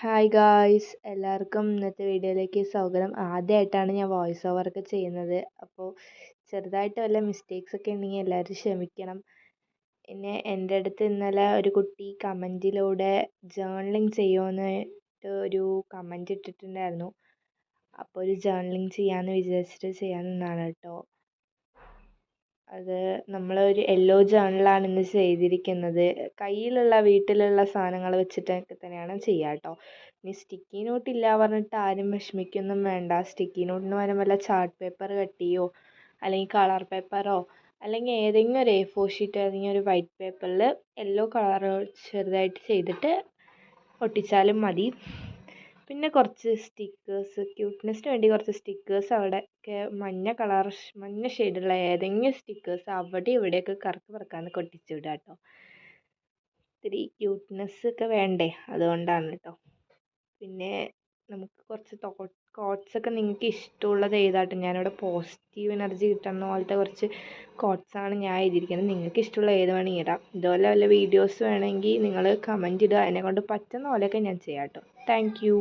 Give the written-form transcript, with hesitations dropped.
Hi guys, എല്ലാവർക്കും ഇന്നത്തെ വീഡിയോയിലേക്ക് സ്വാഗതം. ആദ്യമായിട്ടാണ് ഞാൻ വോയിസ് ഓവറൊക്കെ ചെയ്യുന്നത്. അപ്പോൾ ചെറുതായിട്ട് വല്ല മിസ്റ്റേക്സ് ഒക്കെ ഉണ്ടെങ്കിൽ എല്ലാവരും ക്ഷമിക്കണം. പിന്നെ എൻ്റെ അടുത്ത് ഇന്നലെ ഒരു കുട്ടി കമൻറ്റിലൂടെ ജേർണലിങ് ചെയ്യുമെന്ന് ഒരു കമൻറ്റ് ഇട്ടിട്ടുണ്ടായിരുന്നു. അപ്പോൾ ഒരു ജേർണലിങ് ചെയ്യാമെന്ന് വിചാരിച്ചിട്ട് ചെയ്യാൻ നിന്നാണ് കേട്ടോ. അത് നമ്മളൊരു യെല്ലോ ജേർണലാണ് ഇന്ന് ചെയ്തിരിക്കുന്നത്. കയ്യിലുള്ള വീട്ടിലുള്ള സാധനങ്ങൾ വെച്ചിട്ടൊക്കെ തന്നെയാണ് ചെയ്യുക കേട്ടോ. ഇനി സ്റ്റിക്കി നോട്ട് ഇല്ല പറഞ്ഞിട്ട് ആരും വിഷമിക്കൊന്നും വേണ്ട. സ്റ്റിക്കി നോട്ടിന് പകരം വല്ല ചാർട്ട് പേപ്പർ കട്ട് ചെയ്യുകയോ അല്ലെങ്കിൽ കളർ പേപ്പറോ അല്ലെങ്കിൽ ഏതെങ്കിലും ഒരു A4 ഷീറ്റ് അല്ലെങ്കിൽ ഒരു വൈറ്റ് പേപ്പറിൽ യെല്ലോ കളർ ചെറുതായിട്ട് ചെയ്തിട്ട് ഒട്ടിച്ചാലും മതി. പിന്നെ കുറച്ച് സ്റ്റിക്കേഴ്സ്, ക്യൂട്ട്നെസ്സിന് വേണ്ടി കുറച്ച് സ്റ്റിക്കേഴ്സ് അവിടെയൊക്കെ മഞ്ഞ ഷെയ്ഡുള്ള ഏതെങ്കിലും സ്റ്റിക്കേഴ്സ് അവിടെ ഇവിടെയൊക്കെ കറക്ക് പറക്കാന്ന് ഒട്ടിച്ച് വിടുക കേട്ടോ. ഇത്തിരി ക്യൂട്ട്നെസ് ഒക്കെ വേണ്ടേ, അതുകൊണ്ടാണ് കേട്ടോ. പിന്നെ നമുക്ക് കുറച്ച് കോട്ട്സ് ഒക്കെ നിങ്ങൾക്ക് ഇഷ്ടമുള്ളത് എഴുതാട്ടോ. ഞാനിവിടെ പോസിറ്റീവ് എനർജി കിട്ടുന്ന പോലത്തെ കുറച്ച് കോട്ട്സാണ് ഞാൻ എഴുതിയിരിക്കുന്നത്. നിങ്ങൾക്ക് ഇഷ്ടമുള്ള ഏത് വേണമെങ്കിൽ ഇടാം. ഇതുപോലെ വല്ല വീഡിയോസ് വേണമെങ്കിൽ നിങ്ങൾ കമൻറ്റ് ഇടുക. എന്നെക്കൊണ്ട് പറ്റുന്ന പോലെയൊക്കെ ഞാൻ ചെയ്യാം കേട്ടോ. Thank you.